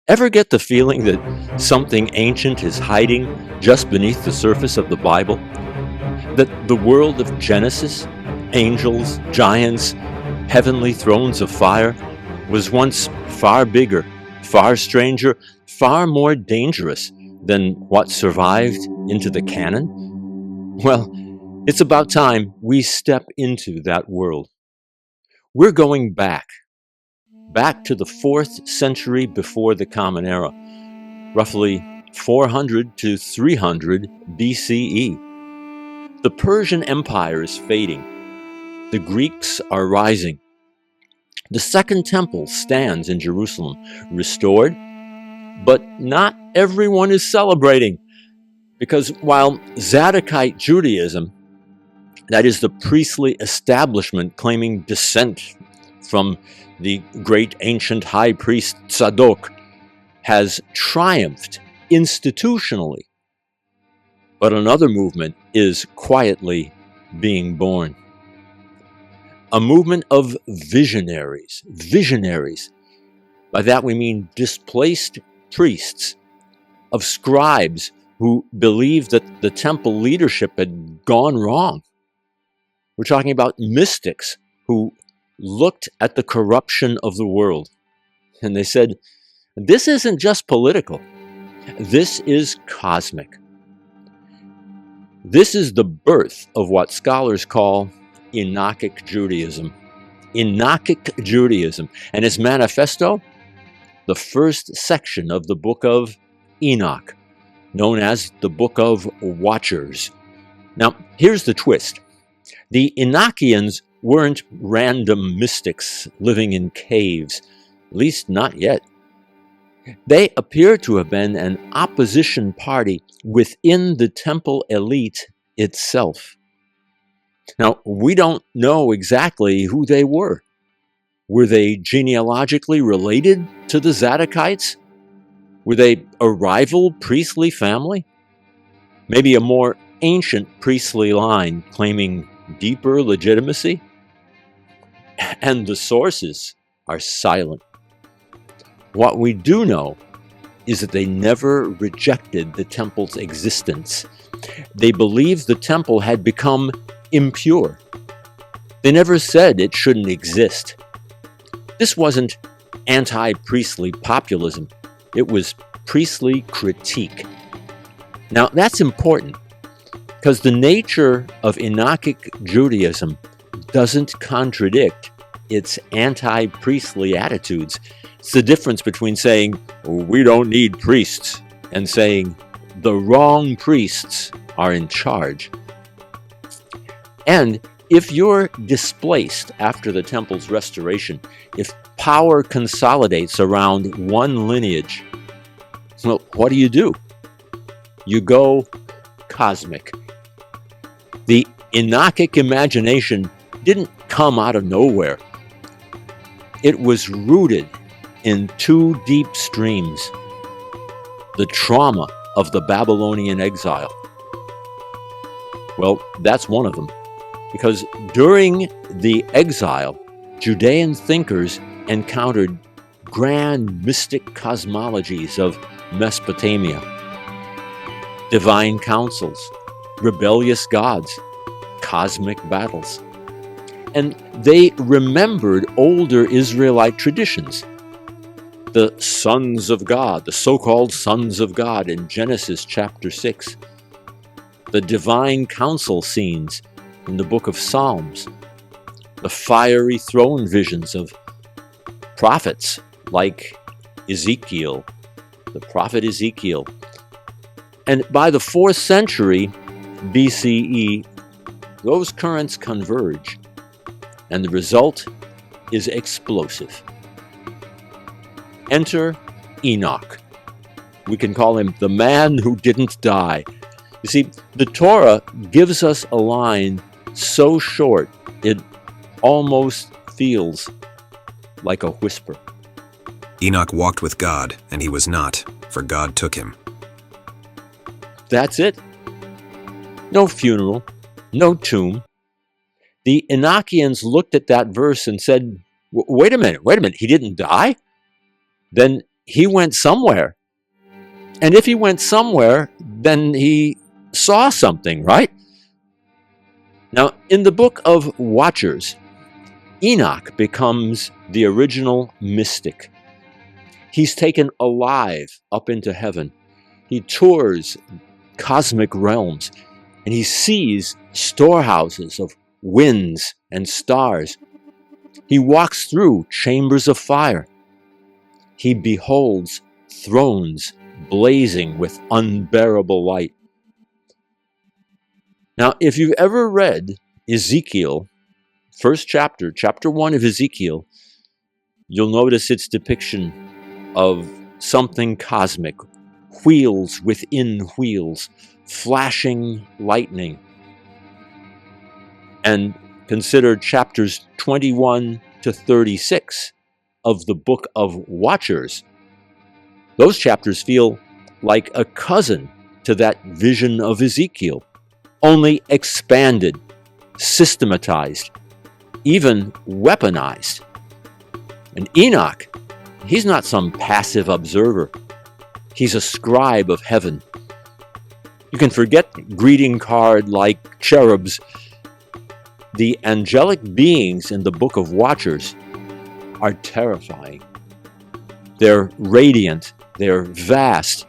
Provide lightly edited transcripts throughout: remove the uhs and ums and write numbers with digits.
Ever get the feeling that something ancient is hiding just beneath the surface of the Bible? That the world of Genesis, angels, giants, heavenly thrones of fire, was once far bigger, far stranger, far more dangerous than what survived into the canon? Well, it's about time we step into that world. We're going back to the 4th century before the Common Era, roughly 400 to 300 BCE. The Persian Empire is fading. The Greeks are rising. The Second Temple stands in Jerusalem, restored, but not everyone is celebrating, because while Enochic Judaism, that is the priestly establishment claiming descent from the great ancient high priest Tzadok, has triumphed institutionally, but another movement is quietly being born. A movement of visionaries. By that we mean displaced priests, of scribes who believed that the temple leadership had gone wrong. We're talking about mystics who looked at the corruption of the world and they said, this isn't just political, this is cosmic. This is the birth of what scholars call Enochic Judaism. Enochic Judaism, and its manifesto, the first section of the Book of Enoch, known as the Book of Watchers. Now, here's the twist. The Enochians weren't random mystics living in caves, at least not yet. They appear to have been an opposition party within the temple elite itself. Now, we don't know exactly who they were. Were they genealogically related to the Zadokites? Were they a rival priestly family? Maybe a more ancient priestly line claiming deeper legitimacy? And the sources are silent. What we do know is that they never rejected the temple's existence. They believed the temple had become impure. They never said it shouldn't exist. This wasn't anti-priestly populism. It was priestly critique. Now, that's important because the nature of Enochic Judaism doesn't contradict its anti-priestly attitudes. It's the difference between saying, we don't need priests, and saying, the wrong priests are in charge. And if you're displaced after the temple's restoration, if power consolidates around one lineage, well, what do? You go cosmic. The Enochic imagination didn't come out of nowhere. It was rooted in two deep streams: the trauma of the Babylonian exile. Well, that's one of them, because during the exile, Judean thinkers encountered grand mystic cosmologies of Mesopotamia, divine councils, rebellious gods, cosmic battles. And they remembered older Israelite traditions. The sons of God, the so-called sons of God in Genesis chapter 6. The divine council scenes in the book of Psalms. The fiery throne visions of prophets like Ezekiel, the prophet Ezekiel. And by the 4th century BCE, those currents converge, and the result is explosive. Enter Enoch. We can call him the man who didn't die. You see, the Torah gives us a line so short it almost feels like a whisper. Enoch walked with God, and he was not, for God took him. That's it. No funeral, no tomb. The Enochians looked at that verse and said, wait a minute, he didn't die? Then he went somewhere. And if he went somewhere, then he saw something, right? Now, in the Book of Watchers, Enoch becomes the original mystic. He's taken alive up into heaven. He tours cosmic realms, and he sees storehouses of winds and stars. He walks through chambers of fire. He beholds thrones blazing with unbearable light. Now, if you've ever read Ezekiel, first chapter, chapter 1 of Ezekiel, you'll notice its depiction of something cosmic, wheels within wheels, flashing lightning. And consider chapters 21 to 36 of the Book of Watchers. Those chapters feel like a cousin to that vision of Ezekiel, only expanded, systematized, even weaponized. And Enoch, he's not some passive observer. He's a scribe of heaven. You can forget greeting card-like cherubs. The angelic beings in the Book of Watchers are terrifying. They're radiant, they're vast,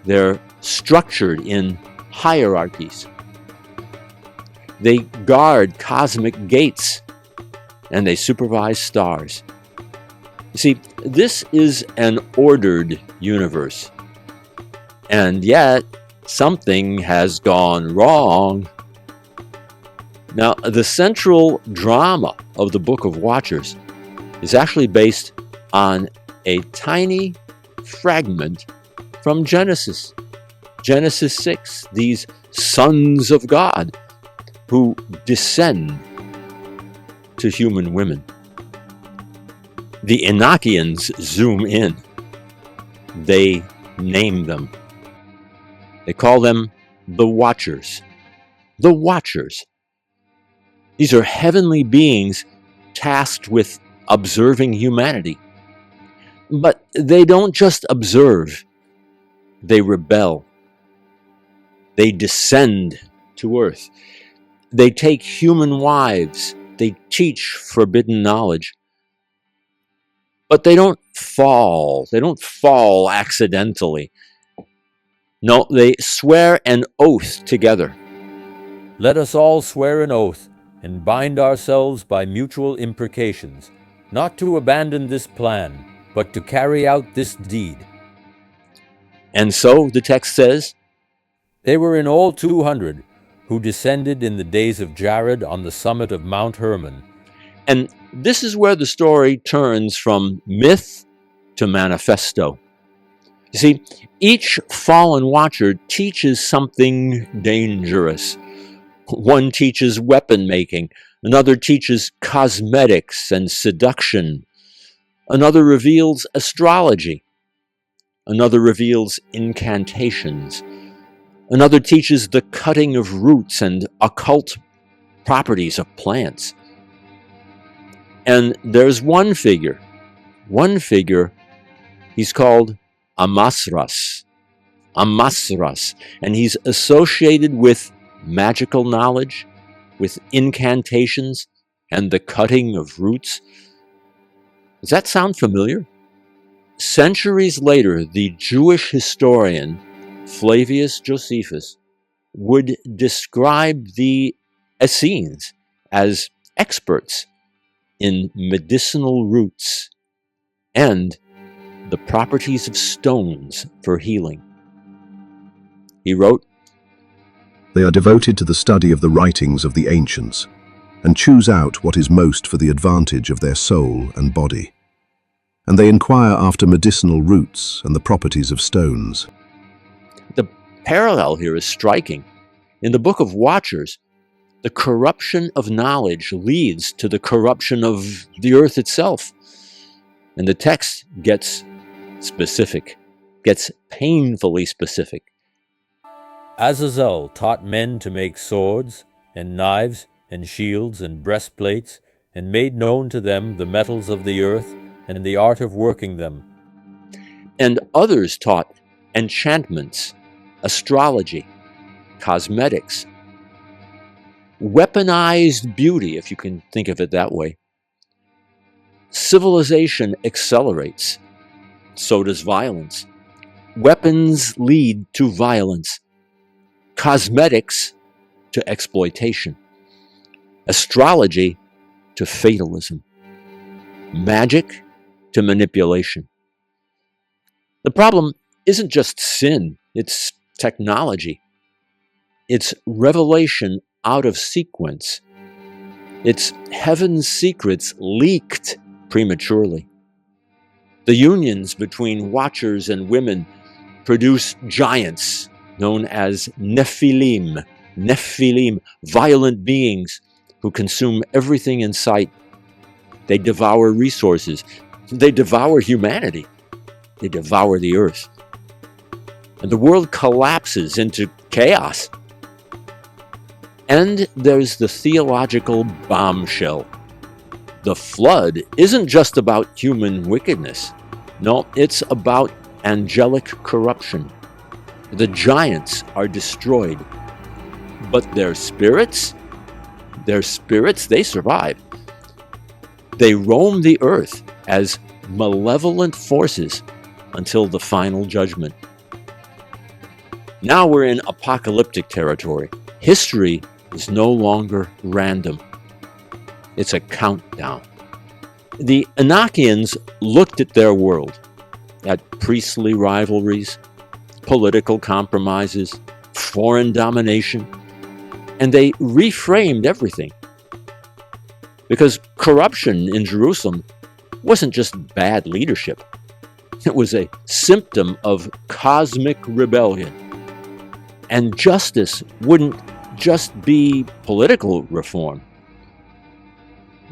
they're structured in hierarchies. They guard cosmic gates, and they supervise stars. You see, this is an ordered universe, and yet something has gone wrong. Now, the central drama of the Book of Watchers is actually based on a tiny fragment from Genesis. Genesis 6, these sons of God who descend to human women. The Enochians zoom in. They name them. They call them the Watchers. The Watchers. These are heavenly beings tasked with observing humanity. But they don't just observe, they rebel. They descend to earth. They take human wives. They teach forbidden knowledge. But they don't fall. They don't fall accidentally. No, they swear an oath together. Let us all swear an oath and bind ourselves by mutual imprecations, not to abandon this plan, but to carry out this deed. And so, the text says, They were in all 200 who descended in the days of Jared on the summit of Mount Hermon. And this is where the story turns from myth to manifesto. You see, each fallen watcher teaches something dangerous. One teaches weapon making, another teaches cosmetics and seduction, another reveals astrology, another reveals incantations, another teaches the cutting of roots and occult properties of plants. And there's one figure, he's called Amasras, and he's associated with magical knowledge, with incantations, and the cutting of roots. Does that sound familiar? Centuries later, the Jewish historian Flavius Josephus would describe the Essenes as experts in medicinal roots and the properties of stones for healing. He wrote, They are devoted to the study of the writings of the ancients, and choose out what is most for the advantage of their soul and body. And they inquire after medicinal roots and the properties of stones. The parallel here is striking. In the Book of Watchers, the corruption of knowledge leads to the corruption of the earth itself. And the text gets specific, gets painfully specific. Azazel taught men to make swords, and knives, and shields, and breastplates, and made known to them the metals of the earth, and the art of working them. And Others taught enchantments, astrology, cosmetics, weaponized beauty, if you can think of it that way. Civilization accelerates, so does violence. Weapons lead to violence, cosmetics to exploitation, astrology to fatalism, magic to manipulation. The problem isn't just sin, it's technology. It's revelation out of sequence. It's heaven's secrets leaked prematurely. The unions between watchers and women produce giants known as Nephilim, violent beings who consume everything in sight. They devour resources. They devour humanity. They devour the earth. And the world collapses into chaos. And there's the theological bombshell. The flood isn't just about human wickedness. No, it's about angelic corruption. The giants are destroyed. But their spirits, they survive. They roam the earth as malevolent forces until the final judgment. Now we're in apocalyptic territory. History is no longer random. It's a countdown. The Enochians looked at their world, at priestly rivalries, political compromises, foreign domination, and they reframed everything. Because corruption in Jerusalem wasn't just bad leadership. It was a symptom of cosmic rebellion. And justice wouldn't just be political reform.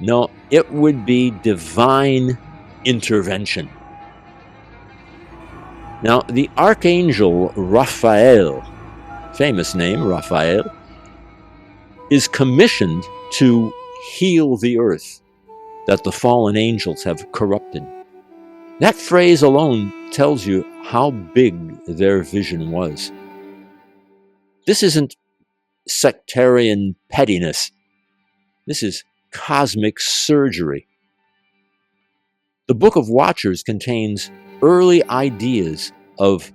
No, it would be divine intervention. Now, the archangel Raphael, famous name Raphael, is commissioned to heal the earth that the fallen angels have corrupted. That phrase alone tells you how big their vision was. This isn't sectarian pettiness. This is cosmic surgery. The Book of Watchers contains early ideas of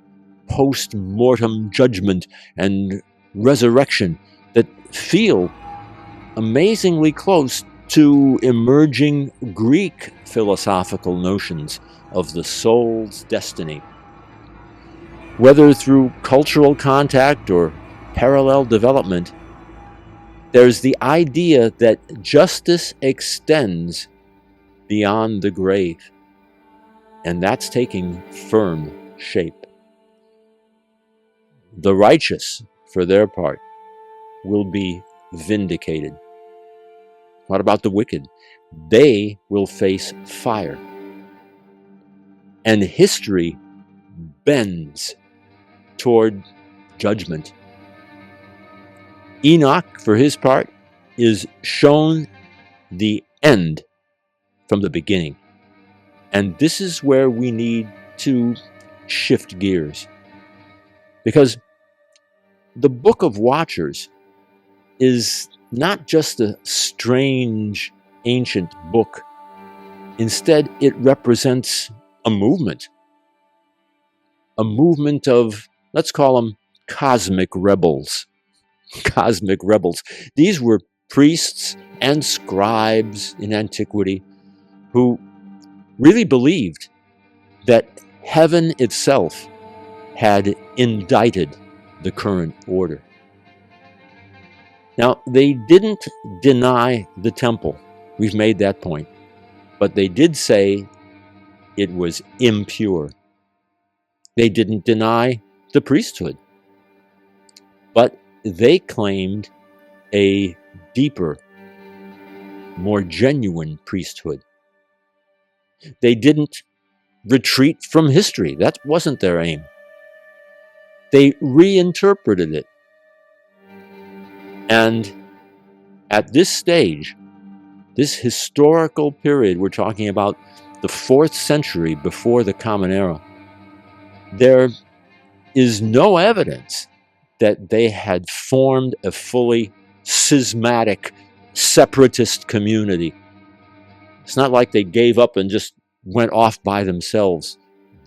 post-mortem judgment and resurrection that feel amazingly close to emerging Greek philosophical notions of the soul's destiny. Whether through cultural contact or parallel development, there's the idea that justice extends beyond the grave, and that's taking firm shape. The righteous, for their part, will be vindicated. What about the wicked? They will face fire. And history bends toward judgment. Enoch, for his part, is shown the end from the beginning. And this is where we need to shift gears. Because the Book of Watchers is not just a strange ancient book. Instead, it represents a movement of, let's call them cosmic rebels. Cosmic rebels. These were priests and scribes in antiquity who really believed that heaven itself had indicted the current order. Now, they didn't deny the temple. We've made that point. But they did say it was impure. They didn't deny the priesthood. But they claimed a deeper, more genuine priesthood. They didn't retreat from history. That wasn't their aim. They reinterpreted it. And at this stage, this historical period, we're talking about the 4th century before the Common Era, there is no evidence that they had formed a fully schismatic, separatist community. It's not like they gave up and just went off by themselves.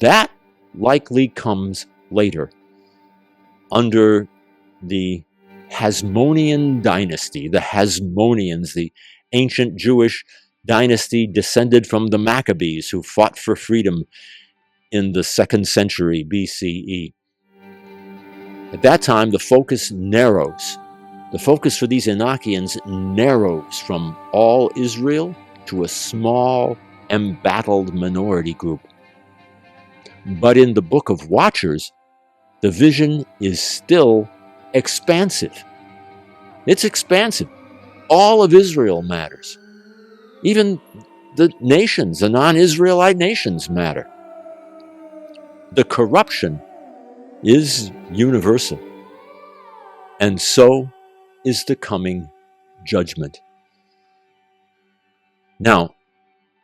That likely comes later, under the Hasmonean dynasty. The Hasmoneans, the ancient Jewish dynasty descended from the Maccabees, who fought for freedom in the 2nd century BCE. At that time, the focus narrows. The focus for these Enochians narrows from all Israel to a small, embattled minority group. But in the Book of Watchers, the vision is still expansive. It's expansive. All of Israel matters. Even the nations, the non-Israelite nations matter. The corruption is universal, and so is the coming judgment. Now,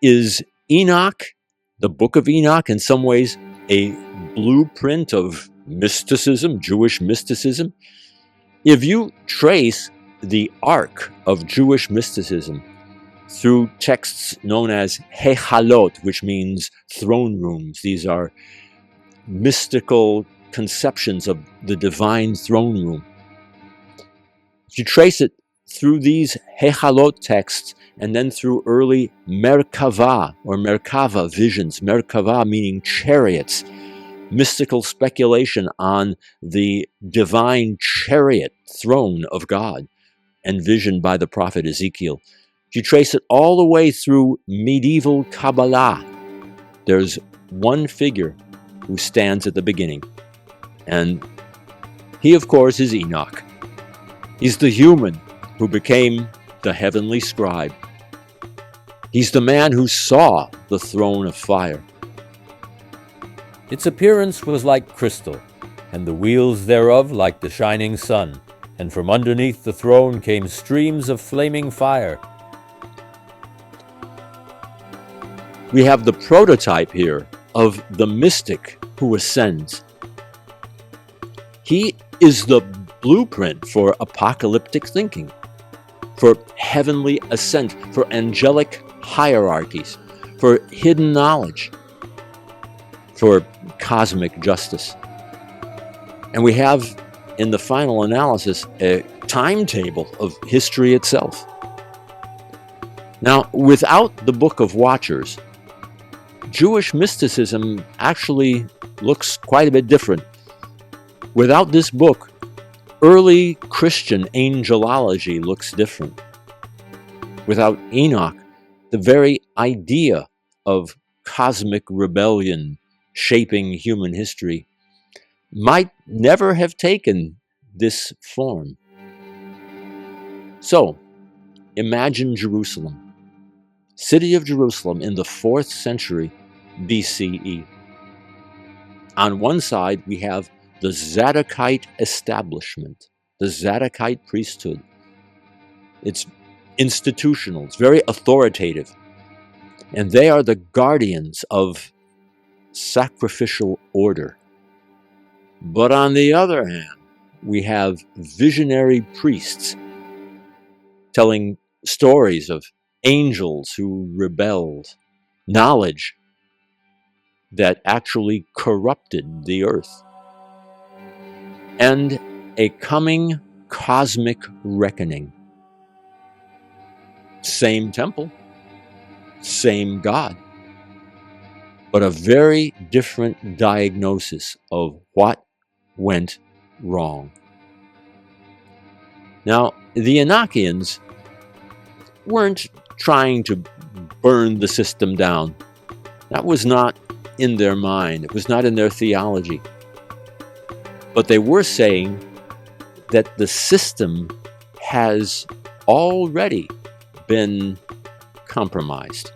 is Enoch, the Book of Enoch, in some ways a blueprint of mysticism, Jewish mysticism? If you trace the arc of Jewish mysticism through texts known as Hechalot, which means throne rooms, these are mystical conceptions of the divine throne room. If you trace it through these Hechalot texts and then through early Merkava or Merkava visions, Merkava meaning chariots, mystical speculation on the divine chariot throne of God, envisioned by the prophet Ezekiel. If you trace it all the way through medieval Kabbalah, there's one figure who stands at the beginning. And he, of course, is Enoch. He's the human who became the heavenly scribe. He's the man who saw the throne of fire. Its appearance was like crystal, and the wheels thereof like the shining sun, and from underneath the throne came streams of flaming fire. We have the prototype here of the mystic who ascends. He is the blueprint for apocalyptic thinking, for heavenly ascent, for angelic hierarchies, for hidden knowledge, for cosmic justice. And we have, in the final analysis, a timetable of history itself. Now, without the Book of Watchers, Jewish mysticism actually looks quite a bit different. Without this book, early Christian angelology looks different. Without Enoch, the very idea of cosmic rebellion shaping human history might never have taken this form. So, imagine Jerusalem, city of Jerusalem in the 4th century BCE. On one side, we have the Zadokite establishment, the Zadokite priesthood. It's institutional, it's very authoritative, and they are the guardians of sacrificial order. But on the other hand, we have visionary priests telling stories of angels who rebelled, knowledge that actually corrupted the earth, and a coming cosmic reckoning. Same temple, same God, but a very different diagnosis of what went wrong. Now, the Enochians weren't trying to burn the system down. That was not in their mind. It was not in their theology. But they were saying that the system has already been compromised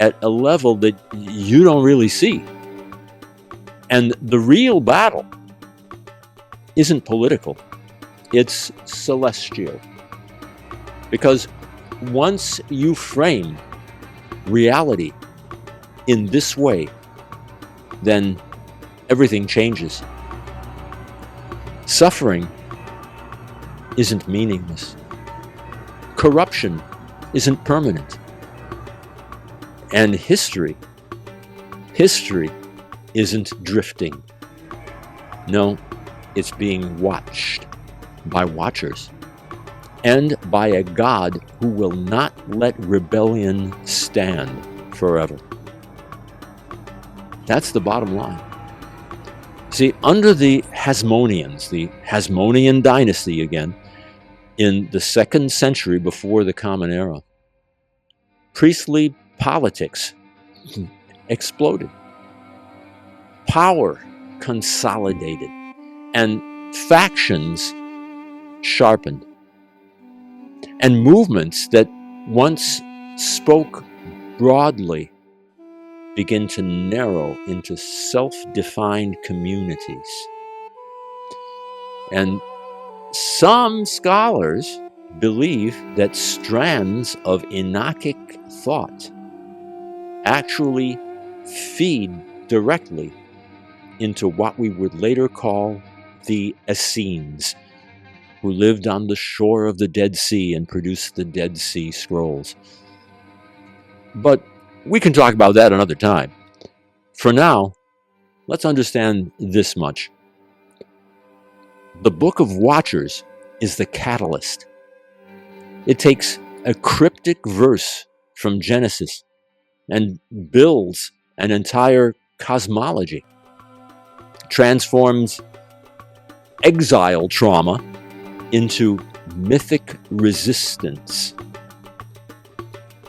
at a level that you don't really see. And the real battle isn't political, it's celestial. Because once you frame reality in this way, then everything changes. Suffering isn't meaningless. Corruption isn't permanent. And history isn't drifting. No, it's being watched by watchers and by a God who will not let rebellion stand forever. That's the bottom line. See, under the Hasmoneans, the Hasmonean dynasty again, in the 2nd century before the Common Era, priestly politics exploded. Power consolidated, and factions sharpened. And movements that once spoke broadly begin to narrow into self-defined communities. And some scholars believe that strands of Enochic thought actually feed directly into what we would later call the Essenes, who lived on the shore of the Dead Sea and produced the Dead Sea Scrolls. But we can talk about that another time. For now, let's understand this much. The Book of Watchers is the catalyst. It takes a cryptic verse from Genesis and builds an entire cosmology, transforms exile trauma into mythic resistance,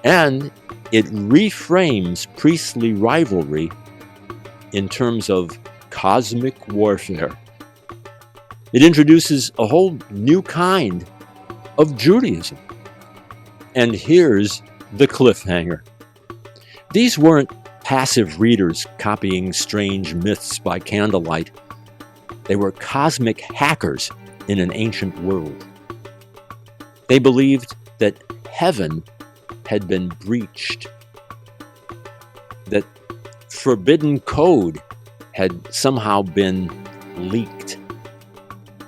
and it reframes priestly rivalry in terms of cosmic warfare. It introduces a whole new kind of Judaism. And here's the cliffhanger. These weren't passive readers copying strange myths by candlelight. They were cosmic hackers in an ancient world. They believed that heaven had been breached, that forbidden code had somehow been leaked,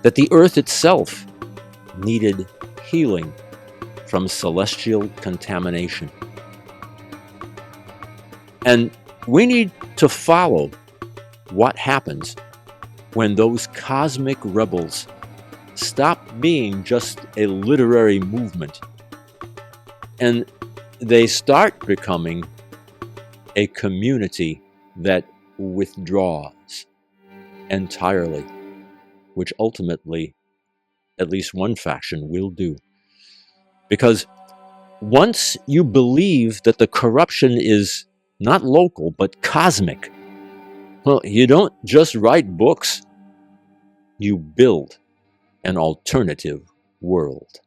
that the earth itself needed healing from celestial contamination. And we need to follow what happens when those cosmic rebels stop being just a literary movement and they start becoming a community that withdraws entirely, which ultimately at least one faction will do. Because once you believe that the corruption is not local but cosmic, well, you don't just write books, you build an alternative world.